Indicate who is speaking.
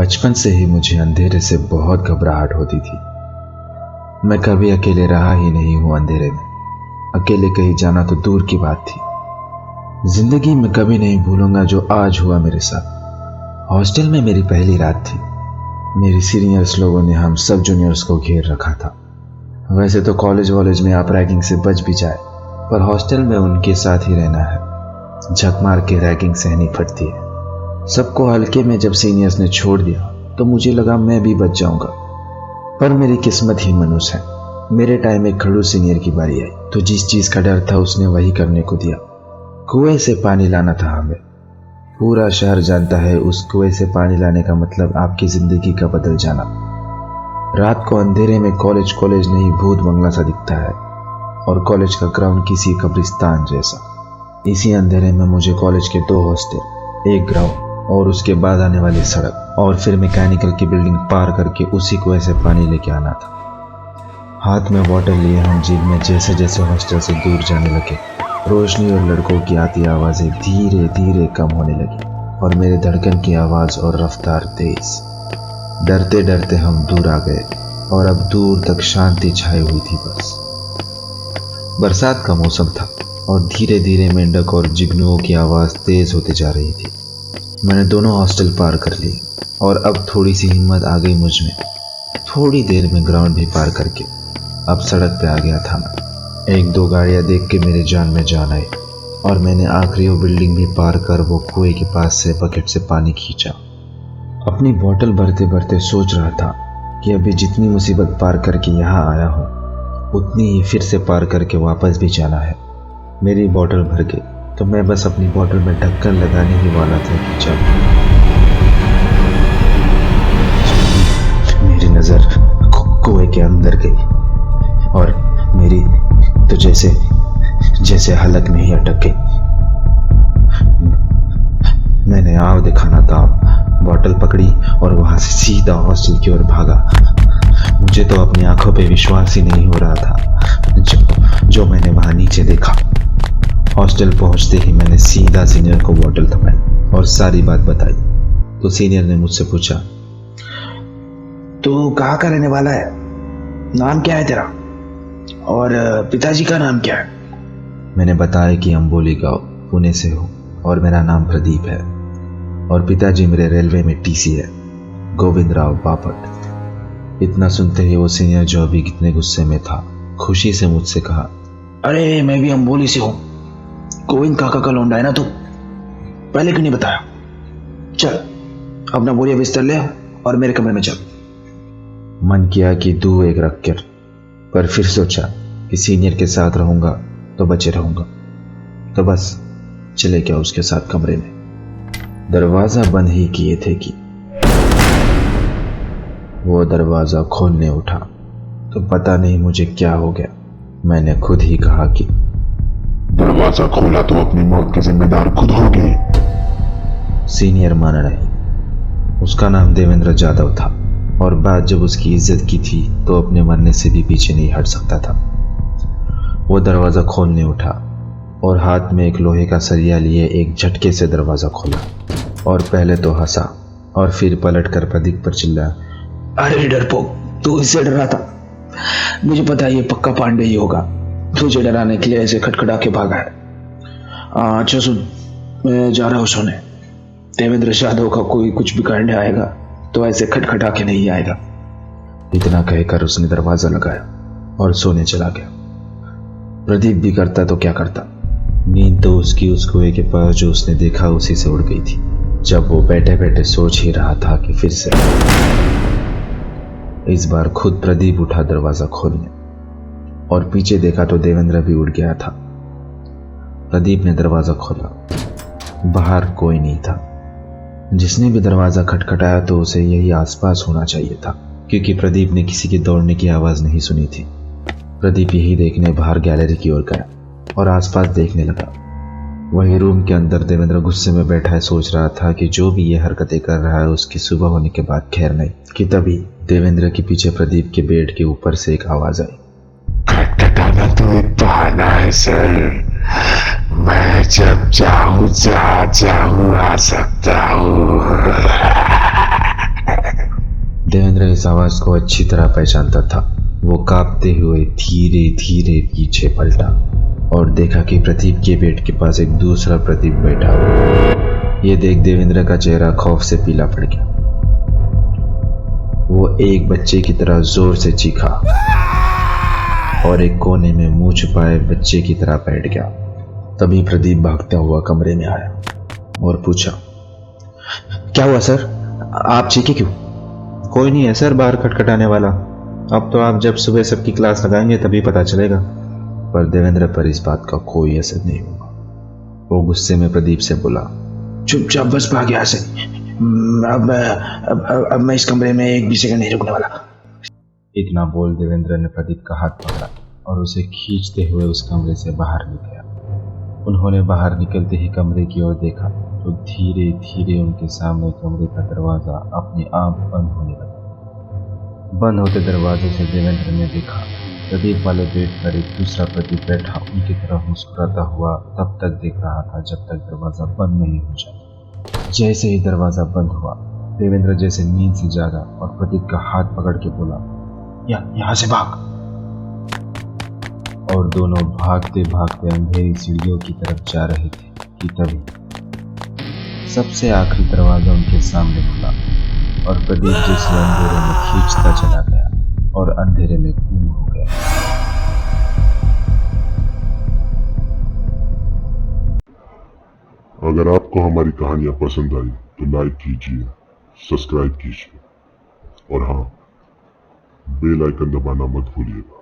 Speaker 1: बचपन से ही मुझे अंधेरे से बहुत घबराहट होती थी। मैं कभी अकेले रहा ही नहीं हूं अंधेरे में। अकेले कहीं जाना तो दूर की बात थी। जिंदगी में कभी नहीं भूलूंगा जो आज हुआ मेरे साथ। हॉस्टल में मेरी पहली रात थी। मेरी सीनियर्स लोगों ने हम सब जूनियर्स को घेर रखा था। वैसे तो कॉलेज में आप रैगिंग से बच भी जाए, पर हॉस्टल में उनके साथ ही रहना है। झक मार के रैगिंग सहनी पड़ती है। सबको हल्के में जब सीनियर्स ने छोड़ दिया तो मुझे लगा मैं भी बच जाऊंगा, पर मेरी किस्मत ही मनुष्य है। मेरे टाइम में खड़ूस सीनियर की बारी आई तो जिस चीज का डर था उसने वही करने को दिया। कुएं से पानी लाना था हमें। पूरा शहर जानता है उस कुएं से पानी लाने का मतलब आपकी जिंदगी का बदल जाना। रात को अंधेरे में कॉलेज नहीं भूत बंगला सा दिखता है, और कॉलेज का ग्राउंड किसी कब्रिस्तान जैसा। इसी अंधेरे में मुझे कॉलेज के 2 हॉस्टल, एक ग्राउंड और उसके बाद आने वाली सड़क और फिर मैकेनिकल की बिल्डिंग पार करके उसी कुएं से पानी लेके आना था। हाथ में बॉटल लिए हम जीप में जैसे जैसे हॉस्टल से दूर जाने लगे, रोशनी और लड़कों की आती आवाजें धीरे धीरे कम होने लगी और मेरे धड़कन की आवाज और रफ्तार तेज। डरते डरते हम दूर आ गए और अब दूर तक शांति छाई हुई थी। बस बरसात का मौसम था और धीरे धीरे मेंढक और जिगनुओं की आवाज तेज होती जा रही थी। मैंने दोनों हॉस्टल पार कर ली और अब थोड़ी सी हिम्मत आ गई मुझ में। थोड़ी देर में ग्राउंड भी पार करके अब सड़क पे आ गया था मैं। 1-2 गाड़ियां देख के मेरे जान में जान आई और मैंने आखिरी वो बिल्डिंग भी पार कर वो कुएं के पास से बकेट से पानी खींचा। अपनी बोतल भरते भरते सोच रहा था कि अभी जितनी मुसीबत पार करके यहाँ आया हूँ उतनी ही फिर से पार करके वापस भी जाना है। मेरी बोतल भर गई तो मैं बस अपनी बोतल में ढक्कन लगाने ही वाला था कि जब मेरी नजर कुएं के अंदर गई और मेरी तो जैसे हलक में ही अटक गई। मैंने आव दिखाना था, बोतल पकड़ी और वहां से सीधा हॉस्टल की ओर भागा। मुझे तो अपनी आंखों पे विश्वास ही नहीं हो रहा था जो मैंने वहां नीचे देखा। हॉस्टल पहुंचते ही मैंने सीधा सीनियर को बोतल थमाई और सारी बात बताई। तो सीनियर ने मुझसे पूछा,
Speaker 2: तू कहाँ का रहने वाला है? नाम क्या है तेरा? और पिताजी का नाम क्या है?
Speaker 1: मैंने बताया कि अम्बोली गांव पुणे से हूँ और मेरा नाम प्रदीप है और पिताजी मेरे रेलवे में टीसी है, गोविंद राव बापट। इतना सुनते ही वो सीनियर जो अभी कितने गुस्से में था खुशी से मुझसे कहा,
Speaker 2: अरे मैं भी अम्बोली से हूँ। गोविंद काका का लौंडा है ना तू? पहले क्यों नहीं बताया? चल अपना बोरिया बिस्तर ले और मेरे कमरे में चल।
Speaker 1: मन किया कि दू एक रख कर, पर फिर सोचा कि सीनियर के साथ रहूंगा तो बचे रहूंगा, तो बस चले गया उसके साथ कमरे में। दरवाजा बंद ही किए थे कि वो दरवाजा खोलने उठा तो पता नहीं मुझे क्या हो गया। मैंने खुद ही कहा कि
Speaker 3: दरवाजा खोला तो अपनी मौत के जिम्मेदार खुद होगे।
Speaker 1: सीनियर माना नहीं। उसका नाम देवेंद्र जाधव था और बात जब उसकी इज्जत की थी तो अपने मरने से भी पीछे नहीं हट सकता था। वो दरवाजा खोलने उठा और हाथ में एक लोहे का सरिया लिए एक झटके से दरवाजा खोला और पहले तो हंसा और फिर पलट कर प्रदीप पर चिल्लाया,
Speaker 2: अरे डरपोक, तू इससे डर रहा था? मुझे पता है ये पक्का पांडे ही होगा। तुझे डराने के लिए ऐसे खटखटा के भागा है। अच्छा सुन, मैं जा रहा हूँ सोने। देवेंद्र यादव का कोई कुछ बिगाड़ने आएगा तो ऐसे खटखटा के नहीं आएगा।
Speaker 1: इतना कहकर उसने दरवाजा लगाया और सोने चला गया। प्रदीप भी करता तो क्या करता, नींद तो उसकी उस कुएं के पास जो उसने देखा उसी से उड़ गई थी। जब वो बैठे बैठे सोच ही रहा था कि फिर से इस बार खुद प्रदीप उठा दरवाजा खोलने और पीछे देखा तो देवेंद्र भी उड़ गया था। प्रदीप ने दरवाजा खोला, बाहर कोई नहीं था। जिसने भी दरवाजा खटखटाया तो उसे यही आसपास होना चाहिए था, क्योंकि प्रदीप ने किसी के दौड़ने की आवाज नहीं सुनी थी। प्रदीप यही देखने बाहर गैलरी की ओर गया और आसपास देखने लगा। वही रूम के अंदर देवेंद्र गुस्से में बैठा है, सोच रहा था कि जो भी ये हरकतें कर रहा है उसकी सुबह होने के बाद खैर नहीं। कि तभी देवेंद्र के पीछे प्रदीप के बेड के ऊपर से एक आवाज आई,
Speaker 3: खटखटाना तो एक बहाना है सर। मैं जब चाहूं जहाँ चाहूं आ सकता हूँ।
Speaker 1: देवेंद्र इस आवाज को अच्छी तरह पहचानता था। वो कांपते हुए धीरे धीरे पीछे पलटा और देखा कि प्रदीप के बेड के पास एक दूसरा प्रदीप बैठा हुआ। ये देख देवेंद्र का चेहरा खौफ से पीला पड़ गया। वो एक बच्चे की तरह जोर से चीखा और एक कोने में मुंह छुपाए बच्चे की तरह बैठ गया। तभी प्रदीप भागता हुआ कमरे में आया और पूछा, क्या हुआ सर, आप चीखे क्यों? कोई नहीं है सर बाहर खटखटाने वाला। अब तो आप जब सुबह सबकी क्लास लगाएंगे तभी पता चलेगा। पर देवेंद्र पर इस बात का कोई असर नहीं हुआ। वो गुस्से में प्रदीप से बोला,
Speaker 2: चुपचाप बस भाग यहाँ से। अब मैं इस कमरे में एक भी सेकंड नहीं रुकने वाला।
Speaker 1: इतना बोल देवेंद्र ने प्रदीप का हाथ पकड़ा और उसे खींचते हुए उस कमरे से बाहर ले गया। उन्होंने बाहर निकलते ही कमरे की ओर देखा तो धीरे धीरे उनके सामने कमरे का दरवाजा अपने आप बंद होने लगा। बंद होते दरवाजे से देवेंद्र ने देखा प्रदीप वाले बेड पर एक दूसरा प्रदीप बैठा उनकी तरफ मुस्कुराता हुआ तब तक देख रहा था जब तक दरवाजा बंद नहीं हो जाता। जैसे ही दरवाजा बंद हुआ देवेंद्र जैसे नींद से जागा और प्रदीप का हाथ पकड़ के बोला, यहाँ से भाग। और दोनों भागते भागते अंधेरी सीढ़ियों की तरफ जा रहे थे कि तभी सबसे आखिरी दरवाजा उनके सामने खुला और प्रदीप जिसे अंधेरे में खींचता चला गया और अंधेरे में गुम हो गया।
Speaker 3: अगर आपको हमारी कहानियां पसंद आई तो लाइक कीजिए, सब्सक्राइब कीजिए और हाँ, बेल आइकन दबाना मत भूलिएगा।